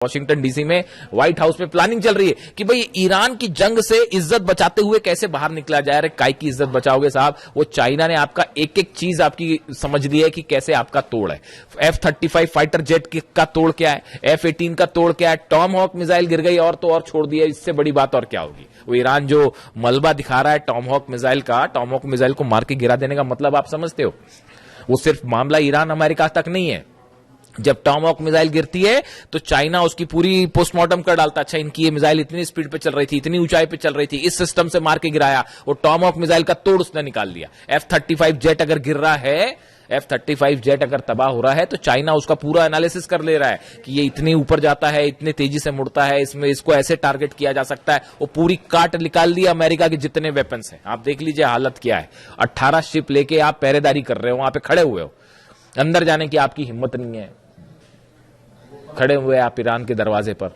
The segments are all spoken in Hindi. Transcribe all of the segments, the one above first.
वॉशिंगटन डीसी में व्हाइट हाउस में प्लानिंग चल रही है कि भाई ईरान की जंग से इज्जत बचाते हुए कैसे बाहर निकला जाए। अरे काय की इज्जत बचाओगे साहब, वो चाइना ने आपका एक एक चीज आपकी समझ ली है कि कैसे आपका तोड़ है। F-35 फाइटर जेट का तोड़ क्या है, F-18 का तोड़ क्या है, टॉम हॉक मिसाइल गिर गई और तो और छोड़ दिया। इससे बड़ी बात और क्या होगी। वो ईरान जो मलबा दिखा रहा है टॉम हॉक मिसाइल का, टॉम हॉक मिसाइल को मार के गिरा देने का मतलब आप समझते हो। वो सिर्फ मामला ईरान अमेरिका तक नहीं है। जब टॉम हॉक मिसाइल गिरती है तो चाइना उसकी पूरी पोस्टमार्टम कर डालता। अच्छा, इनकी ये मिसाइल इतनी स्पीड पे चल रही थी, इतनी ऊंचाई पे चल रही थी, इस सिस्टम से मार के गिराया। वो टॉम हॉक मिसाइल का तोड़ उसने निकाल दिया। F-35 जेट अगर गिर रहा है, F-35 जेट अगर तबाह हो रहा है तो चाइना उसका पूरा एनालिसिस कर ले रहा है कि ये इतने ऊपर जाता है, इतने तेजी से मुड़ता है, इसमें इसको ऐसे टारगेट किया जा सकता है। वो पूरी काट निकाल दी अमेरिका के जितने वेपन्स हैं। आप देख लीजिए हालत क्या है। 18 शिप लेके आप पहरेदारी कर रहे हो, वहां पे खड़े हुए हो, अंदर जाने की आपकी हिम्मत नहीं है, खड़े हुए आप ईरान के दरवाजे पर।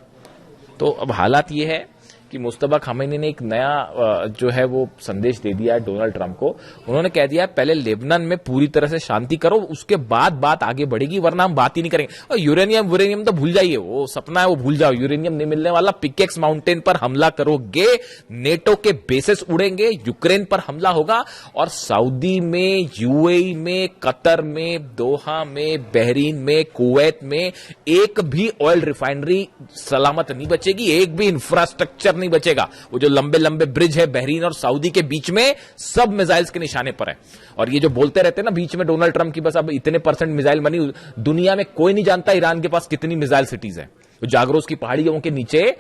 तो अब हालात ये है कि मुस्तफा खामेनी ने एक नया जो है वो संदेश दे दिया है डोनाल्ड ट्रंप को। उन्होंने कह दिया है पहले लेबनान में पूरी तरह से शांति करो, उसके बाद बात आगे बढ़ेगी, वरना हम बात ही नहीं करेंगे। और यूरेनियम तो भूल जाइए, वो सपना है, वो भूल जाओ। यूरेनियम नहीं मिलने वाला। पिकेक्स माउंटेन पर हमला करोगे, नेटो के बेसिस उड़ेंगे, यूक्रेन पर हमला होगा और सऊदी में, यूएई में, कतर में, दोहा में, बहरीन में, कुवैत में एक भी ऑयल रिफाइनरी सलामत नहीं बचेगी, एक भी इंफ्रास्ट्रक्चर नहीं बचेगा। वो जो लंबे लंबे ब्रिज है बहरीन और सऊदी के बीच में, सब मिसाइल्स के निशाने पर है। और ये जो बोलते रहते हैं ना बीच में डोनाल्ड ट्रंप की बस अब इतने % मिसाइल बनी, दुनिया में कोई नहीं जानता ईरान के पास कितनी मिसाइल सिटीज है। तो जागरोस की पहाड़ियों के नीचे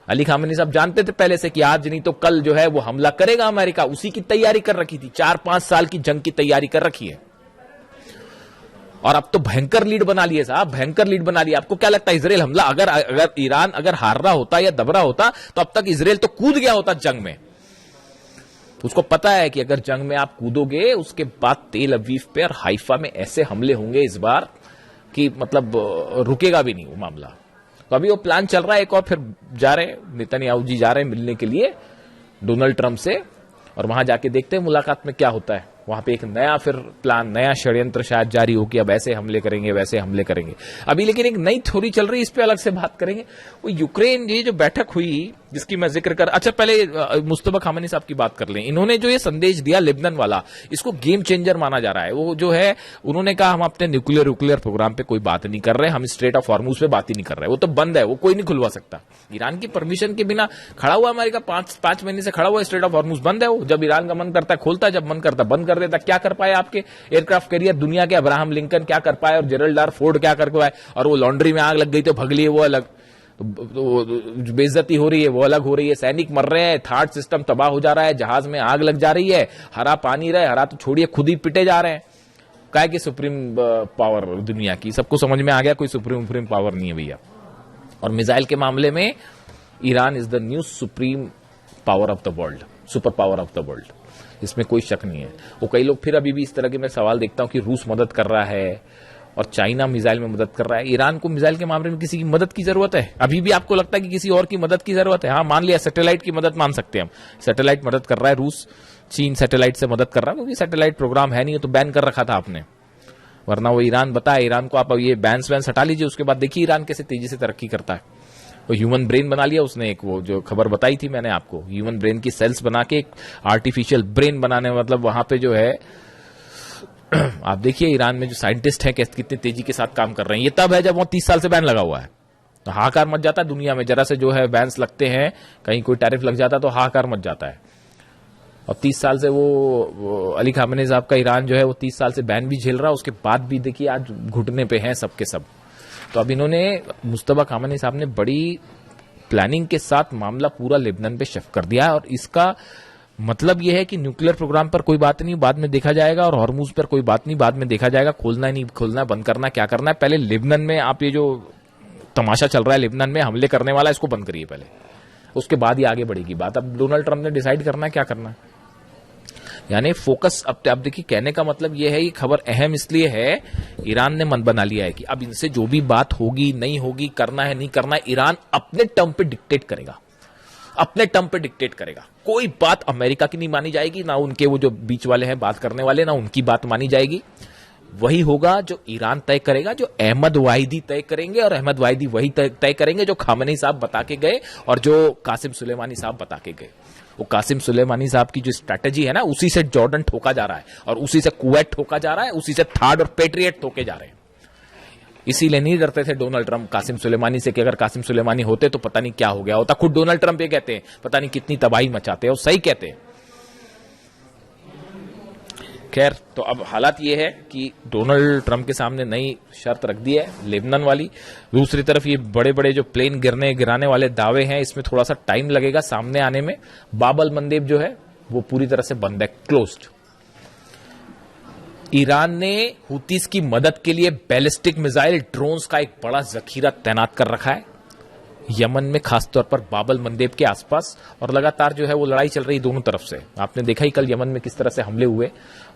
अली खामेनी साहब जानते थे पहले से कि आज नहीं तो कल जो है वो हमला करेगा अमेरिका। उसी की तैयारी कर रखी थी, 4-5 साल की जंग की तैयारी कर रखी है। और अब तो भयंकर लीड बना लिए साहब, भयंकर लीड बना लिया। आपको क्या लगता है इजराइल हमला अगर ईरान अगर हार रहा होता या दब रहा होता तो अब तक इजराइल तो कूद गया होता जंग में। उसको पता है कि अगर जंग में आप कूदोगे उसके बाद तेल अवीव पे और हाइफा में ऐसे हमले होंगे इस बार कि मतलब रुकेगा भी नहीं वो मामला। तो अभी वो प्लान चल रहा है एक और, फिर जा रहे नेतन्याहू जी जा रहे हैं मिलने के लिए डोनाल्ड ट्रंप से, और वहां जाके देखते हैं मुलाकात में क्या होता है। वहां पे एक नया फिर प्लान, नया षड्यंत्र शायद जारी हो कि अब ऐसे हमले करेंगे, वैसे हमले करेंगे। अभी लेकिन एक नई थ्योरी चल रही है, इस पे अलग से बात करेंगे। वो यूक्रेन ये जो बैठक हुई जिसकी मैं जिक्र कर, अच्छा पहले मुस्तफा खामेनी साहब की बात कर लें। इन्होंने जो ये संदेश दिया लेबनान वाला, इसको गेम चेंजर माना जा रहा है। वो जो है उन्होंने कहा हम अपने न्यूक्लियर प्रोग्राम पे कोई बात नहीं कर रहे, हम स्ट्रेट ऑफ हॉर्मुज पे बात ही नहीं कर रहे, वो तो बंद है, वो कोई नहीं खुलवा सकता। ईरान की परमिशन के बिना खड़ा हुआ अमेरिका, 5 महीने से खड़ा हुआ, स्ट्रेट ऑफ हॉर्मुज बंद है। वो जब ईरान का मन करता है खोलता है, जब मन करता है बंद कर देता। क्या कर पाए आपके एयरक्राफ्ट कैरियर दुनिया के? अब्राहम लिंकन क्या कर पाए और जेरल्ड आर फोर्ड क्या कर पाए? और वो लॉन्ड्री में आग लग गई तो भग लिए, वो अलग। तो बेइज्जती हो रही है वो अलग हो रही है, सैनिक मर रहे हैं, थार्ड सिस्टम तबाह हो जा रहा है, जहाज में आग लग जा रही है, हरा पानी रहे, हरा तो छोड़िए खुद ही पिटे जा रहे हैं। क्या कि सुप्रीम पावर दुनिया की, सबको समझ में आ गया कोई सुप्रीम पावर नहीं है भैया। और मिसाइल के मामले में Iran is the new supreme power of the world, super power of the world, इसमें कोई शक नहीं है। वो कई लोग फिर अभी भी इस तरह के मैं सवाल देखता हूं कि रूस मदद कर रहा है और चाइना मिसाइल में मदद कर रहा है। ईरान को मिसाइल के मामले में किसी की मदद की जरूरत है? अभी भी आपको लगता है कि किसी और की मदद की जरूरत है? हाँ, मान लिया सैटेलाइट की मदद मान सकते हैं हम, सैटेलाइट मदद कर रहा है रूस, चीन सैटेलाइट से मदद कर रहा है, क्योंकि सैटेलाइट प्रोग्राम है नहीं तो बैन कर रखा था आपने, वरना वो ईरान बताया ईरान को आप ये बैन्स हटा लीजिए, उसके बाद देखिए ईरान कैसे तेजी से तरक्की करता है। वो ह्यूमन ब्रेन बना लिया उसने, एक वो जो खबर बताई थी मैंने आपको, ह्यूमन ब्रेन की सेल्स बना के एक आर्टिफिशियल ब्रेन बनाने, मतलब वहां पे जो है आप देखिए ईरान में जो साइंटिस्ट हैं कितनी तेजी के साथ काम कर रहे हैं। ये तब है जब वो 30 साल से बैन लगा हुआ है, तो हाहाकार मच जाता है दुनिया में। जरा से जो है बैन्स लगते हैं, कहीं कोई टैरिफ लग जाता है तो हाहाकार मच जाता है। और 30 साल से वो अली खामेनी साहब का ईरान जो है वो 30 साल से बैन भी झेल रहा है, उसके बाद भी देखिए आज घुटने पे हैं सबके सब। तो अब इन्होंने, मुस्तफा खामेनी साहब ने बड़ी प्लानिंग के साथ मामला पूरा लेबनान पे शिफ्ट कर दिया है। और इसका मतलब यह है कि न्यूक्लियर प्रोग्राम पर कोई बात नहीं, बाद में देखा जाएगा, और हॉर्मुज पर कोई बात नहीं, बाद में देखा जाएगा, खोलना है नहीं खोलना है, बंद करना है क्या करना है। पहले लेबनान में आप ये जो तमाशा चल रहा है लेबनान में हमले करने वाला, इसको बंद करिए पहले, उसके बाद ही आगे बढ़ेगी बात। अब डोनाल्ड ट्रंप ने डिसाइड करना है क्या करना है, यानी फोकस। अब देखिए कहने का मतलब यह है, ये खबर अहम इसलिए है, ईरान ने मन बना लिया है कि अब इनसे जो भी बात होगी नहीं होगी, करना है नहीं करना है, ईरान अपने टर्म पे डिक्टेट करेगा, अपने टर्म पे डिक्टेट करेगा। कोई बात अमेरिका की नहीं मानी जाएगी, ना उनके वो जो बीच वाले हैं बात करने वाले, ना उनकी बात मानी जाएगी। वही होगा जो ईरान तय करेगा, जो अहमद वाहिदी तय करेंगे, और अहमद वाहिदी वही तय करेंगे जो खामेनी साहब बता के गए और जो कासिम सुलेमानी साहब बता के गए। वो कासिम सुलेमानी साहब की जो स्ट्रैटेजी है ना, उसी से जॉर्डन ठोका जा रहा है और उसी से कुवैत ठोका जा रहा है, उसी से थाड और पेट्रियट ठोके जा रहे हैं। इसीलिए नहीं डरते थे डोनाल्ड ट्रंप कासिम सुलेमानी से कि अगर कासिम सुलेमानी होते तो पता नहीं क्या हो गया होता। खुद डोनाल्ड ट्रंप ये कहते हैं पता नहीं कितनी तबाही मचाते हैं, और सही कहते हैं। खैर, तो अब हालात ये है कि डोनाल्ड ट्रंप के सामने नई शर्त रख दी है लेबनान वाली। दूसरी तरफ ये बड़े बड़े जो प्लेन गिराने वाले दावे हैं, इसमें थोड़ा सा टाइम लगेगा सामने आने में। बाबल मंदेब जो है वो पूरी तरह से बंद है, क्लोज्ड। ईरान ने हुतीस की मदद के लिए बैलिस्टिक मिसाइल ड्रोन्स का एक बड़ा जखीरा तैनात कर रखा है यमन में, खासतौर पर बाबल मंदेब के आसपास। और लगातार जो है वो लड़ाई चल रही दोनों तरफ से। आपने देखा ही कल यमन में किस तरह से हमले हुए,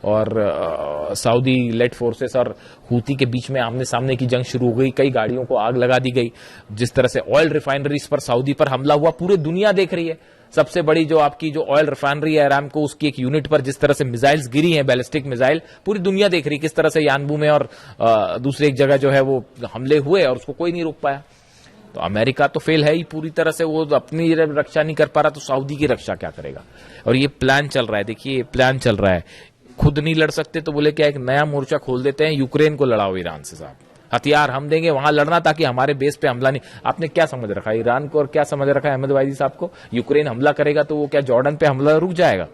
और सऊदी लेड फोर्सेस और हूती के बीच में आमने सामने की जंग शुरू हो गई। कई गाड़ियों को आग लगा दी गई। जिस तरह से ऑयल रिफाइनरीज पर सऊदी पर हमला हुआ, पूरी दुनिया देख रही है। सबसे बड़ी जो आपकी जो ऑयल रिफाइनरी है अरामको, उसकी एक यूनिट पर जिस तरह से मिसाइल्स गिरी हैं, बैलिस्टिक मिसाइल, पूरी दुनिया देख रही है किस तरह से यानबू में और दूसरी एक जगह जो है वो हमले हुए और उसको कोई नहीं रोक पाया। तो अमेरिका तो फेल है ही पूरी तरह से, वो अपनी रक्षा नहीं कर पा रहा, तो सऊदी की रक्षा क्या करेगा। और ये प्लान चल रहा है, देखिए ये प्लान चल रहा है। खुद नहीं लड़ सकते तो बोले क्या एक नया मोर्चा खोल देते हैं, यूक्रेन को लड़ाओ ईरान से साहब, हथियार हम देंगे वहां लड़ना ताकि हमारे बेस पे हमला नहीं। आपने क्या समझ रखा है ईरान को और क्या समझ रखा है अहमद वाहिदी साहब को? यूक्रेन हमला करेगा तो वो क्या जॉर्डन पे हमला रुक जाएगा?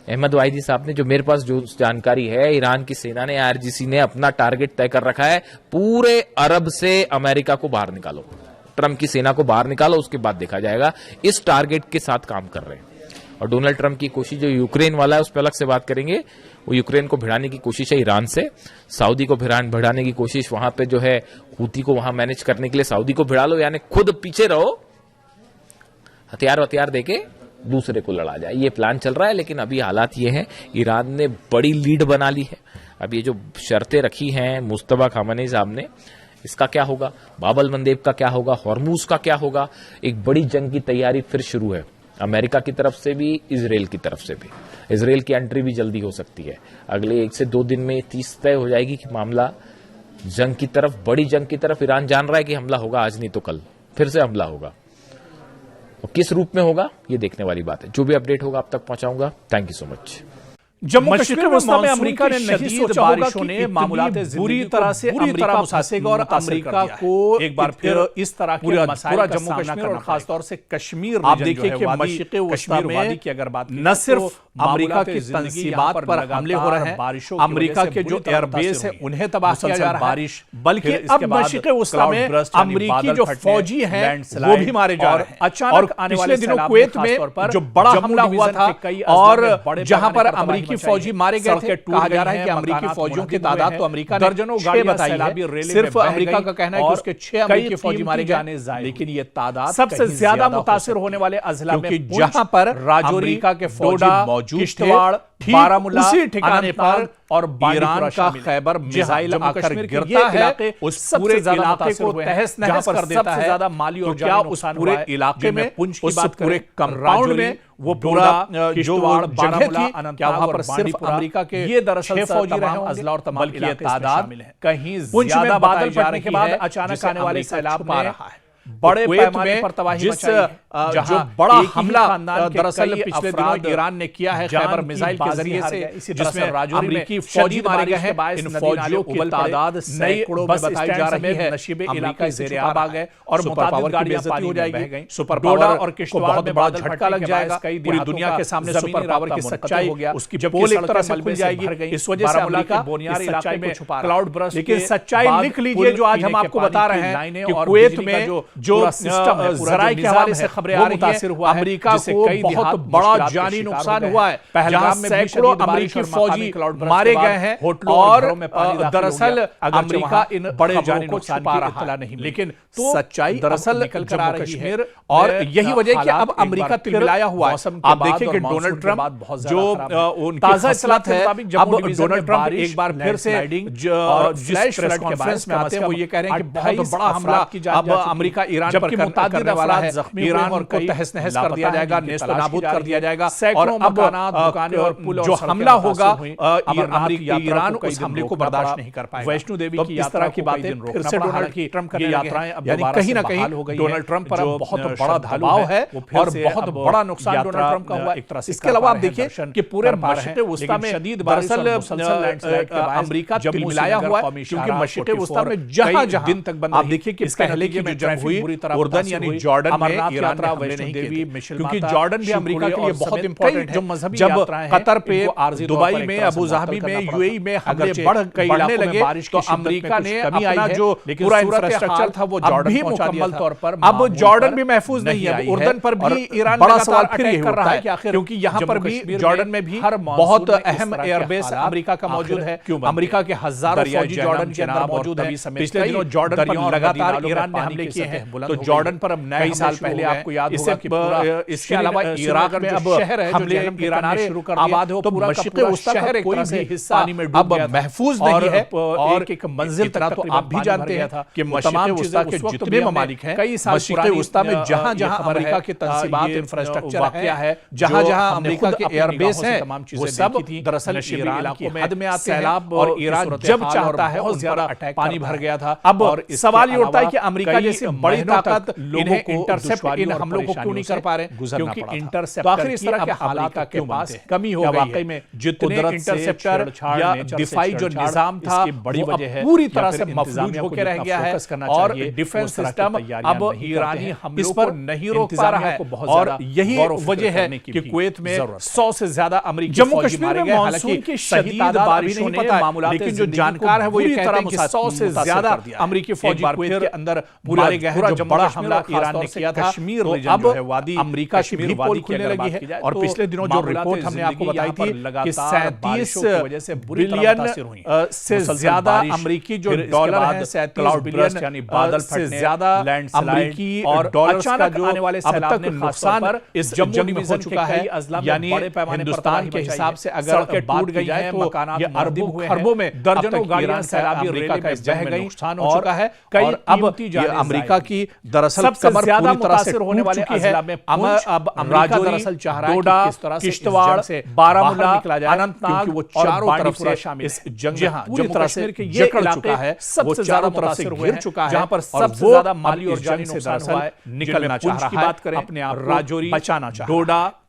अहमद वाहिदी साहब ने, जो मेरे पास जो जानकारी है, ईरान की सेना ने, आईआरजीसी ने अपना टारगेट तय कर रखा है, पूरे अरब से अमेरिका को बाहर निकालो, ट्रंप की सेना को बाहर निकालो, उसके बाद देखा जाएगा। इस टारगेट के साथ काम कर रहे हैं। और डोनाल्ड ट्रंप की कोशिश जो यूक्रेन वाला है उस पर अलग से बात करेंगे। वो यूक्रेन को भिड़ाने की कोशिश है ईरान से, सऊदी को भिड़ाने की कोशिश वहां पे जो है हूती को वहां मैनेज करने के लिए सऊदी को भिड़ा लो, यानी खुद पीछे रहो, हथियार देके दूसरे को लड़ा जाए, ये प्लान चल रहा है। लेकिन अभी हालात ये है, ईरान ने बड़ी लीड बना ली है। अब ये जो शर्तें रखी हैं मुस्तफा खामेनी साहब ने, इसका क्या होगा? बाबल मंदेब का क्या होगा? हॉर्मूज का क्या होगा? एक बड़ी जंग की तैयारी फिर शुरू है, अमेरिका की तरफ से भी, इजराइल की तरफ से भी। इजराइल की एंट्री भी जल्दी हो सकती है, अगले 1 से 2 दिन में 30 तय हो जाएगी कि मामला जंग की तरफ, बड़ी जंग की तरफ। ईरान जान रहा है कि हमला होगा, आज नहीं तो कल फिर से हमला होगा, और किस रूप में होगा ये देखने वाली बात है। जो भी अपडेट होगा आप तक पहुंचाऊंगा। Thank you so much. Jammu Kashmir में अमेरिका ने नहीं सोचा होगा कि मामलात बुरी तरह से अमेरिका फंसेगा और अमेरिका को एक बार फिर इस तरह के मसाइल का जम्मू कश्मीर और खासतौर से कश्मीर आप देखिए कि मशरिक़ वस्ता में की अगर बात न सिर्फ अमेरिका की तंसीबात पर हमले हो रहे हैं, अमेरिका के जो एयरबेस है उन्हें तबाह किया जा रहा है, बल्कि अब मशरिक़ वस्ता में अमेरिकी जो फौजी हैं वो भी मारे जा रहे हैं। अचानक आने वाले दिनों कुवैत में जो बड़ा हमला हुआ था और जहां पर अमेरिकी फौजी मारे गए थे, कहा जा रहा है कि अमेरिकी फौजियों की तादाद तो अमेरिका ने दर्जनों गाड़ी बताई है। सिर्फ अमेरिका का कहना है कि उसके 6 अमेरिकी फौजी मारे गए, लेकिन ये तादाद सबसे ज्यादा मुतासिर होने वाले अजला में जहां पर राजौरी के फौजी मौजूद थे, बारामूला उसी ठिकाने पर और ईरान का खैबर मिसाइल आकर गिरता है, उस पूरे इलाके को तहस नहस कर देता है। ज्यादा माली और क्या उस पूरे इलाके में, उस पूरे कंपाउंड में वो पूरा जो जगह थी, क्या वहां पर सिर्फ अमेरिका के ये दरअसल फौजी रहे होंगे, अजला और तमाम बल्कि ये तादाद कहीं ज्यादा बादल फटने के बाद अचानक आने वाले सैलाब में रहा है, बड़े पैमाने पर तबाही मचाई है। जो बड़ा हमला दरअसल पिछले दिनों ईरान ने किया है खैबर मिसाइल के जरिए से, जिसमें अमेरिकी फौजी मारे गए हैं, इन फौजियों की तादाद सैकड़ों में बताई जा रही है। नशीबे इलाके ज़ेर-ए-आब आ गए और मुताबिक गाड़ियां पानी हो जाएगी। सुपर पावर और किश्तवाड़ में बड़ा झटका लग जाएगा, पूरी दुनिया के सामने सुपर पावर की सच्चाई उसकी पोल एक तरह से खुल जाएगी। इस वजह से अमेरिका बुनियादी इलाके में क्लाउड बर्स्ट, लेकिन सच्चाई लिख लीजिए जो आज हम आपको बता रहे हैं कि कुवैत में जो ज़राए के हवाले से खबरें आ रही हैं, अमेरिका को बहुत बड़ा जानी नुकसान हुआ है। पहलगाम में सैकड़ों अमेरिकी फौजी मारे गए हैं और दरअसल अमेरिका इन बड़े जानी नुकसान की इत्तला नहीं, लेकिन सच्चाई दरअसल निकल कर आ रही है। और यही वजह है कि अब अमेरिका तिलमिलाया हुआ है। आप देखिए कि डोनाल्ड ट्रंप जो ताजा इत्तलात है, अब डोनाल्ड ट्रंप एक बार फिर से जिस प्रेस कॉन्फ्रेंस में आते हैं वो ये कह रहे हैं कि बहुत बड़ा हमला अब अमेरिका अमेरिका ईरान पर मुतादिद अफराद जख्मी ईरान को तहस नहस कर दिया जाएगा, नेस्तो नाबूद कर दिया जाएगा। और अब जो हमला होगा ईरान उस हमले को बर्दाश्त नहीं कर पाएगा। वैष्णो देवी की इस तरह की बातें फिर से डोनाल्ड ट्रंप करने यात्राएं यानी कहीं ना कहीं डोनाल्ड ट्रंप पर बहुत बड़ा दबाव है और बहुत बड़ा नुकसान डोनाल्ड ट्रंप का हुआ। इसके अलावा आप देखिए कि पूरे मशरिक़ वस्ता में दरअसल अमेरिका तिलमिलाया हुआ है, क्योंकि मशरिक़ वस्ता में जहां जहां दिन तक बंद, आप देखिए कि पहले की जो जंग हुई उर्दन यानी जॉर्डन में ईरान ने वैष्णो देवी, क्योंकि जॉर्डन भी अमेरिका के लिए बहुत इंपॉर्टेंट है। जब कतर पे, दुबई में, अबू धाबी में, यूएई में हमले बढ़ने लगे तो अमेरिका ने अपना जो पूरा इंफ्रास्ट्रक्चर था वो जॉर्डन भी मुकम्मल तौर पर, अब जॉर्डन भी महफूज नहीं है। उर्दन पर भी ईरान बड़ा सवाल फिर यही कर रहा है कि आखिर, क्योंकि यहां पर भी जॉर्डन में भी बहुत अहम एयरबेस अमेरिका का मौजूद है। अमेरिका के हजारों फौजी जॉर्डन के अंदर मौजूद है। पिछले दिनों जॉर्डन पर लगातार ईरान ने हमले किए हैं, तो जॉर्डन पर अब कई साल पहले आपको याद होगा कि इसके अलावा इराक में अब हमले ईरान ने शुरू कर दिए, तो मशरिक़ वस्ता का कोई भी हिस्सा अब महफूज नहीं है। और एक मंजिल तक तो आप भी जानते हैं कि मशरिक़ वस्ता के जितने ममालिक हैं, मशरिक़ वस्ता में जहां जहां अमेरिका के तंसीबात इंफ्रास्ट्रक्चर है, जहां जहां अमेरिका के एयरबेस हैं, वो सब दरअसल ईरान की हद में आते हैं। और ईरान जब चाहता है उस पर पानी भर गया था। अब सवाल ये उठता है कि अमेरिका जैसी बड़ी ताकत इन्हें इंटरसेप्ट, इन हमलों को क्यों नहीं कर पा रहे, क्योंकि इंटरसेप्टर तो आखिर इस तरह के हालात के पास कमी हो गई है। जितने इंटरसेप्टर या दिफाई जो निजाम था बड़ी वजह है पूरी तरह से मफलूज होकर रह गया है, और डिफेंस सिस्टम अब ईरानी हमलों पर नहीं रोक पा रहा है। और यही वजह है कि कुवैत में 100 से ज्यादा अमेरिकी जम्मू कश्मीर में मानसून की शदीद बारिशों ने मामूलात, लेकिन जो जानकार है वो ये कहते हैं कि 100 से ज्यादा अमेरिकी फौजी कुवैत के अंदर मारे गए हैं। जो बड़ा हमला ईरान ने किया था, तो अब अमेरिका की भी पोल खुलने लगी है। और पिछले दिनों जो रिपोर्ट हमने आपको बताई थी कि 37 बिलियन से ज्यादा अमेरिकी जो डॉलर है, 37 बिलियन यानी बादल से ज्यादा अमेरिकी और डॉलर्स का जो आने वाले अब तक नुकसान इस जंग में हो चुका है। यानी हिंदुस्तान के हिसाब से अगर टूट गई है तो ये अरबों खरबों में दर्जनों गाड़ियां सैलाबी अमेरिका का इस जंग में नुकसान हो चुका है। और अब ये अमेरिका की दरअसल कमर पूरी तरह से होने वाले अजला में अब अमेरिका दरअसल चाह रहा है कि किस तरह से किश्तवाड़ से बारामूला, अनंतनाग, वो चारों तरफ से शामिल इस जंग में पूरी तरह से जकड़ चुका है, वो चारों तरफ से घिर चुका है, जहां पर सबसे ज्यादा माली और जानी नुकसान हुआ है। निकलना चाह रहा है, अपने आप राजौरी बचाना चाह रहा है।